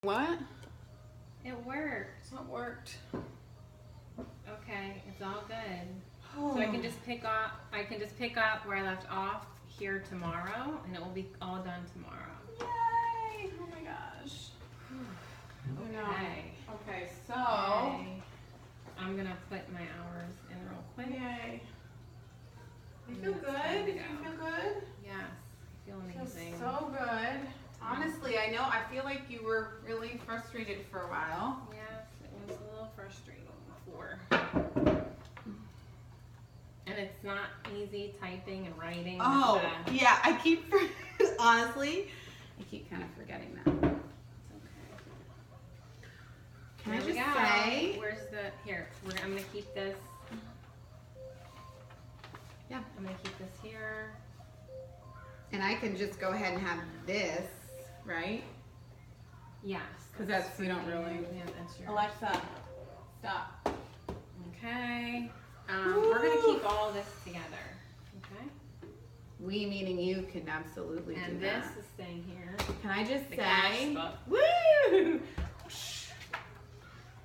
What? It worked. It worked. Okay, it's all good. Oh. So I can just pick up where I left off here tomorrow, and it will be all done tomorrow. Yay! Oh my gosh. Okay. Okay, so. Okay. I'm gonna put my hours in real quick. Yay. You And feel it's good? time to You go. feel good? Yes, I feel amazing. Feels so good. Honestly, I feel like you were really frustrated for a while. Yes, it was a little frustrating before. And it's not easy typing and writing. Oh, yeah, honestly, I keep kind of forgetting that. Can I just say? Where's I'm gonna keep this. Yeah. I'm gonna keep this here. And I can just go ahead and have this, right? Yes. Because that's, we don't really. Yeah, that's yours. Alexa, stop. Okay. We're gonna keep all this together. Okay. We meaning you can absolutely do And that. this is staying here. Can I just The cash say? book. Woo!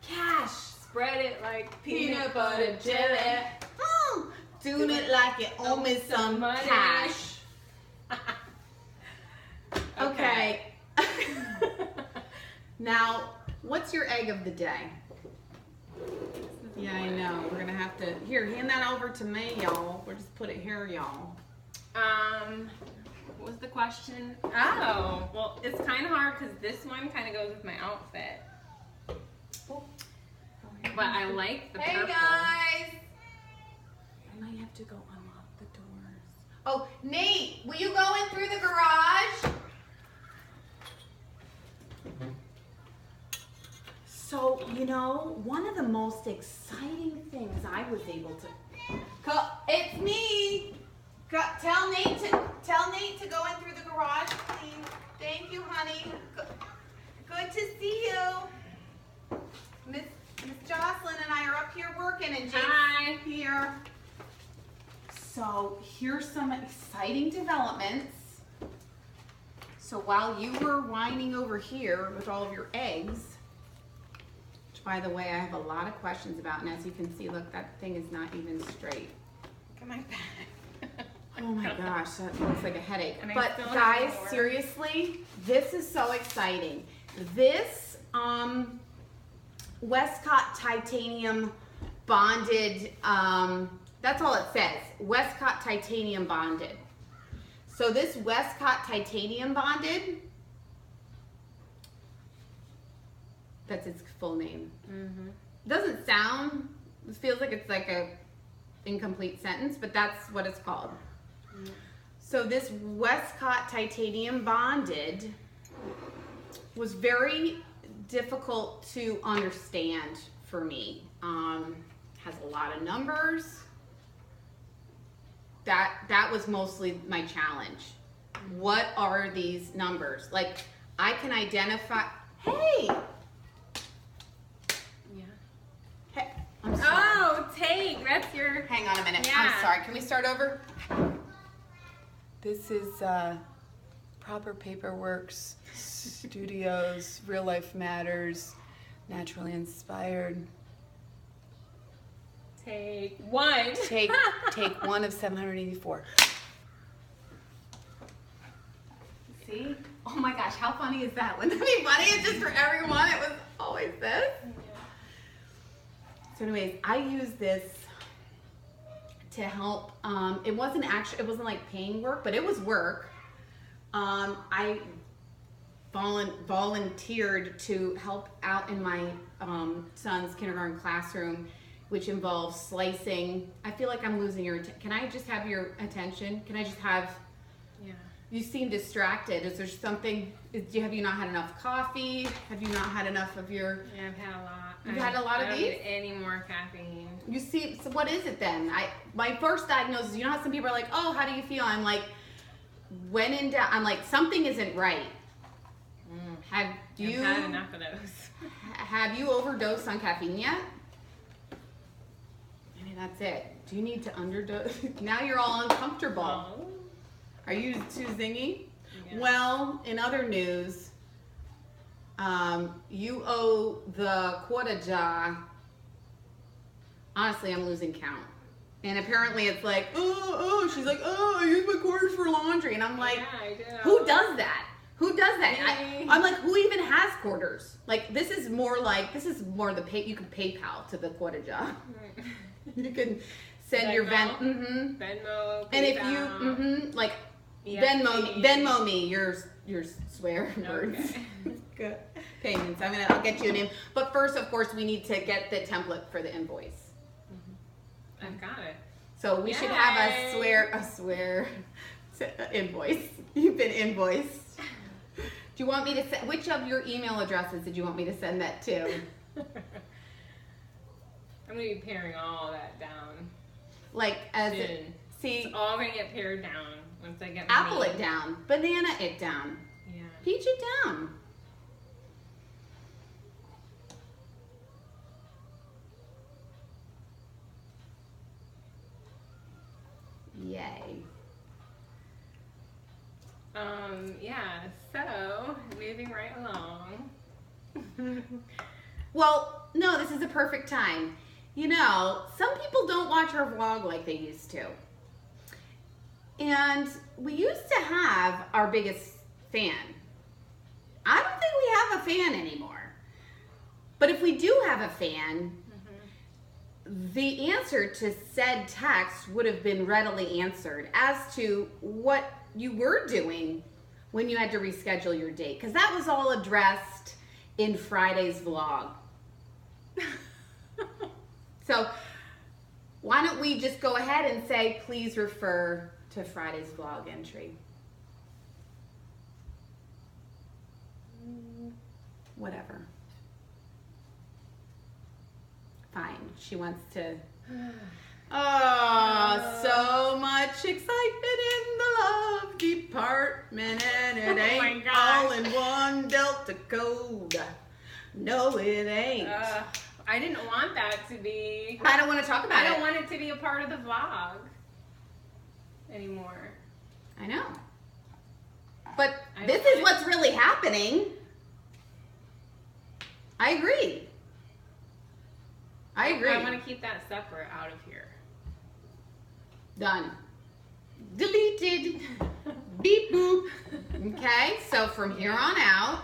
Cash. Spread it like Peanut butter jelly. Doing it like it owe me some money. cash. Okay. Now, what's your egg of the day? Yeah, I know. We're gonna have to. Here, hand that over to me, y'all. We'll just put it here, y'all. What was the question? Oh, well, it's kind of hard because this one kind of goes with my outfit. But I like the purple. Hey guys! I might have to go unlock the doors. Oh, Nate, will you go in through the garage? So, one of the most exciting things I was able to... It's me! Tell Nate to go in through the garage, please. Thank you, honey. Good to see you. Miss Jocelyn and I are up here working, and Jake's Hi. here. So here's some exciting developments. So while you were whining over here with all of your eggs, which by the way I have a lot of questions about, and as you can see, look, that thing is not even straight. Look at my back. Oh my gosh, that looks like a headache. And I But still have guys, more. seriously, this is so exciting. This Westcott titanium bonded, that's all it says, Westcott titanium bonded. So this Westcott titanium bonded, that's its full name. Mm-hmm. Doesn't sound, it feels like it's like a incomplete sentence, but that's what it's called. Mm-hmm. So this Westcott titanium bonded was very difficult to understand for me. Has a lot of numbers. That was mostly my challenge. What are these numbers? Like, I can identify, hey! Yeah. Hey, I'm sorry. Oh, take. That's your... Hang on a minute. Yeah. I'm sorry. Can we start over? This is Proper Paperworks Studios, Real Life Matters, Naturally Inspired. Take one. Take one of 784. See? Oh my gosh, how funny is that? Wouldn't that be funny? It's just for everyone. It was always this. So anyways, I use this to help. It wasn't like paying work, but it was work. I volunteered to help out in my son's kindergarten classroom, which involves slicing. I feel like I'm losing your attention. Can I just have your attention? Can I just have... Yeah. You seem distracted. Is there something... Have you not had enough coffee? Have you not had enough of your... Yeah, I've had a lot. You've had a lot of I don't these? need any more caffeine. You see, so what is it then? My first diagnosis, you know how some people are like, oh, how do you feel? I'm like, when in doubt, I'm like, something isn't right. Have you... I've had enough of those. Have you overdosed on caffeine yet? Maybe that's it. Do you need to underdose? Now you're all uncomfortable. Oh. Are you too zingy? Yeah. Well, in other news, You owe the quarter jar. Honestly, I'm losing count. And apparently it's like, she's like, I use my quarters for laundry. And I'm like, Yeah, I do. who does that? Who does that? Me. I'm like, who even has quarters? Like, this is more the pay. You can PayPal to the quarter jar. You can send your Venmo, and if PayPal. you like EFT. Venmo me your swear words. Okay. Good payments. I'll get you a name. But first, of course, we need to get the template for the invoice. I've got it. So we should have a Yay. swear invoice. You've been invoiced. Do you want me to send, which of your email addresses did you want me to send that to? I'm gonna be paring all that down Like as soon. see, It's all gonna get pared down once I get my apple name. it down, banana it down, Yeah. peach it down. Yay. Yeah, so moving right along. Well, no, this is a perfect time. You know, some people don't watch our vlog like they used to. And we used to have our biggest fan. I don't think we have a fan anymore. But if we do have a fan, the answer to said text would have been readily answered as to what you were doing when you had to reschedule your date. Because that was all addressed in Friday's vlog. So why don't we just go ahead and say, please refer to Friday's vlog entry. Whatever. Fine. She wants to. Oh, so much excitement in the love department, and it Oh my ain't gosh. all in one Delta code. No, it ain't. I didn't want that to be. I don't want to talk about I it. don't want it to be a part of the vlog anymore. I know. But I this don't is what's really happening. I agree. I agree. I want to keep that separate out of here. Done. Deleted. Beep boop. Okay, so from here on out,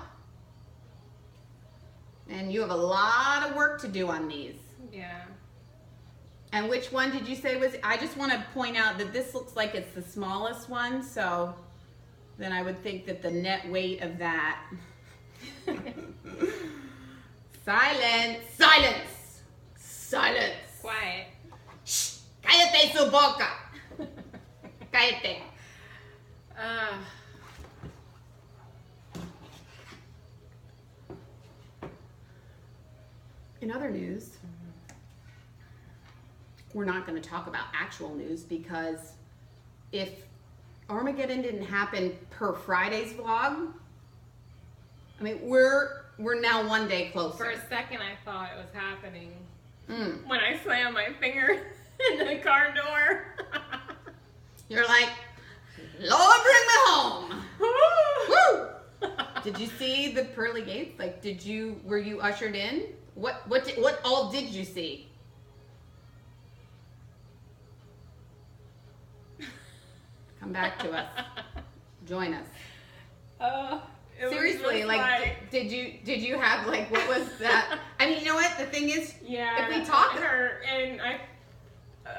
and you have a lot of work to do on these. Yeah. And which one did you say was, I just want to point out that this looks like it's the smallest one, so then I would think that the net weight of that. Silence! Silence! Silence! Quiet. Shh! Cállate su boca! Cállate. In other news, we're not going to talk about actual news because if Armageddon didn't happen per Friday's vlog, I mean, we're now one day closer. For a second, I thought it was happening Mm. when I slammed my finger in the car door. You're like, Lord, bring me home. Woo! Did you see the pearly gates? Like, were you ushered in? What all did you see? Come back to us. Join us. It was Seriously, just like, did you have, like, what was that? I mean, you know what? The thing is, yeah, if we talk, it hurt, and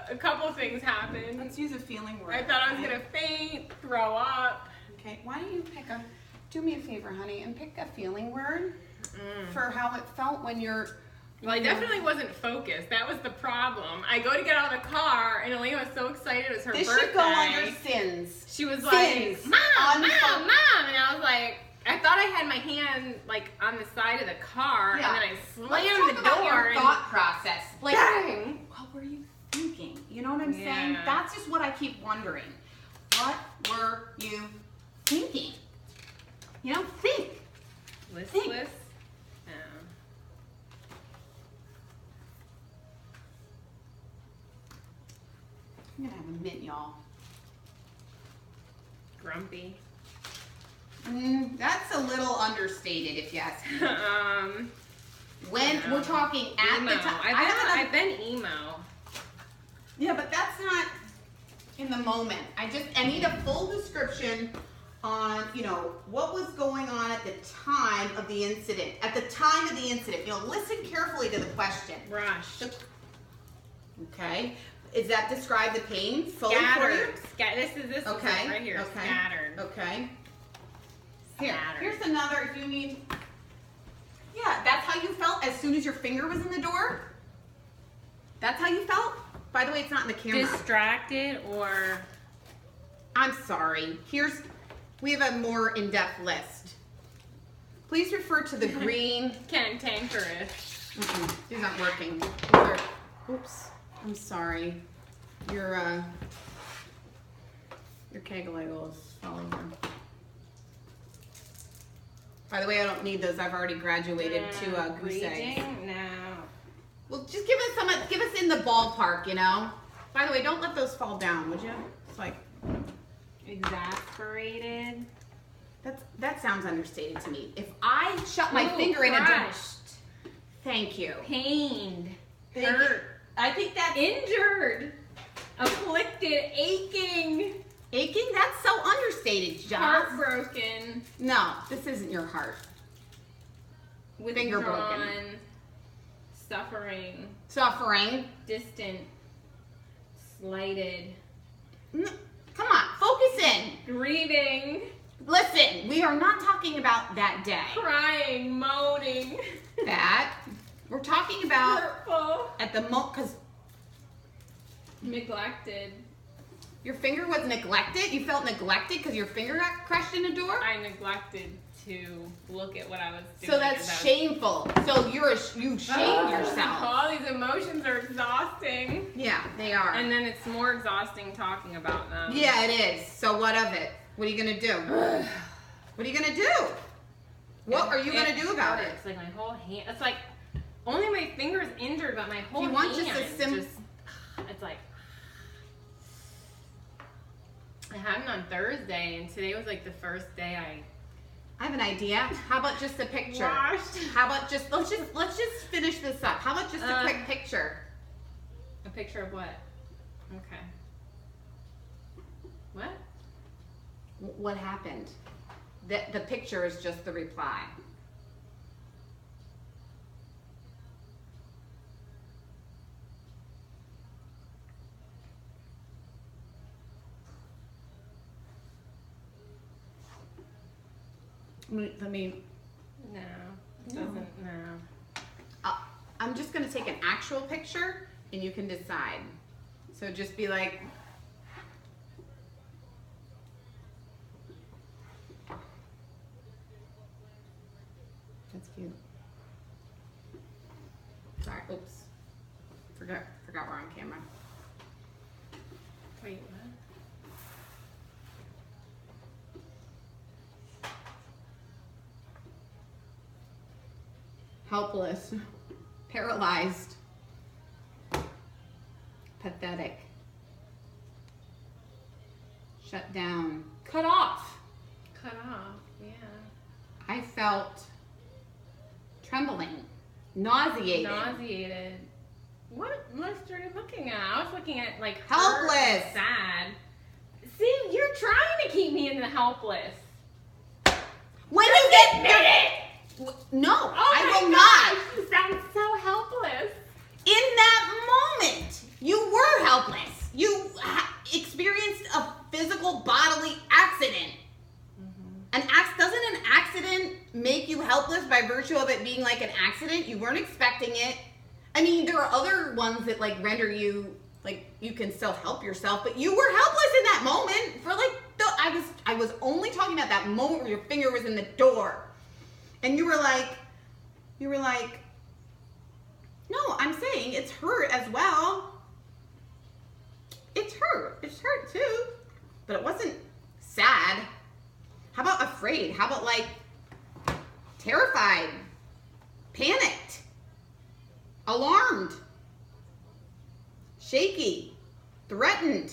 a couple things happened. let's use a feeling word. I thought I was gonna faint, throw up. Okay, why don't you do me a favor, honey, and pick a feeling word for how it felt when you're. Well, I definitely wasn't focused. That was the problem. I go to get out of the car, and Elena was so excited. It was her This birthday. should go under sins. She was Sins. like, Mom, Unfo- Mom, Mom. And I was like, I thought I had my hand, like, on the side of the car, Yeah. and then I Let's slammed talk the about door. your and thought process. Like, bang! what were you thinking? You know what I'm saying? Yeah. That's just what I keep wondering. What were you thinking? You know, think. Listless. I'm gonna have a mint, y'all. Grumpy. That's a little understated, if you ask me. When No. we're talking at Emo. the time, I've been emo. Yeah, but that's not in the moment. I need a full description on, what was going on at the time of the incident. At the time of the incident, listen carefully to the question. Rush. Okay. Is that describe the pain fully for you? Scattered. This is Okay. it right here. Okay. Scattered. Okay. Scattered. Here's another if you need. Yeah, that's how you felt as soon as your finger was in the door? That's how you felt? By the way, it's not in the camera. Distracted or I'm sorry. We have a more in-depth list. Please refer to the green. cantankerous. These aren't working. Oops. I'm sorry. Your kegel is falling down. By the way, I don't need those. I've already graduated to goose eggs. Reading? No. Well, just give us in the ballpark, By the way, don't let those fall down, would you? It's like Exasperated. that sounds understated to me. If I shut my finger in a door, crushed. thank you. Pained. Hurt. I think that's Injured. Afflicted. Aching. aching. That's so understated, Josh. Heartbroken. No, this isn't your heart. Finger broken. Withdrawn. Suffering. Suffering. Distant. Slighted. Come on, focus in. Grieving. Listen, we are not talking about that day. Crying. Moaning. That we're talking about Hurtful. at the because Neglected. your finger was neglected. You felt neglected because your finger got crushed in a door. I neglected to look at what I was doing. So that's shameful. So you shamed yourself. All these emotions are exhausting. Yeah, they are. And then it's more exhausting talking about them. Yeah, it is. So what of it? What are you gonna do? What are you gonna do? What are you gonna do about it? It's like my whole hand. It's like only my finger's injured, but my whole You want hand. just a It's like I had it on Thursday, and today was like the first day I have an idea. How about just a picture? washed. How about let's just finish this up. How about just a quick picture? A picture of what? Okay. What? What happened? The picture is just the reply. Let me. No. It doesn't. No. I'm just gonna take an actual picture, and you can decide. So just be like. That's cute. Sorry. Oops. Forgot we're on camera. Wait. What? Helpless, paralyzed, pathetic, shut down, cut off. Cut off. Yeah. I felt trembling, nauseated, Nauseated. What most are you looking at? I was looking at like Helpless. hurt and sad. See, you're trying to keep me in the helpless. when Just you get admit it. No, Oh I my will gosh, you sound so helpless. not. In that moment, you were helpless. You experienced a physical bodily accident. Doesn't an accident make you helpless by virtue of it being like an accident? You weren't expecting it. I mean, there are other ones that like render you like you can still help yourself, but you were helpless in that moment. For like I was only talking about that moment where your finger was in the door, and you were like, no, I'm saying it's hurt as well. It's hurt too, but it wasn't sad. How about afraid? How about like terrified, panicked, alarmed, shaky, threatened,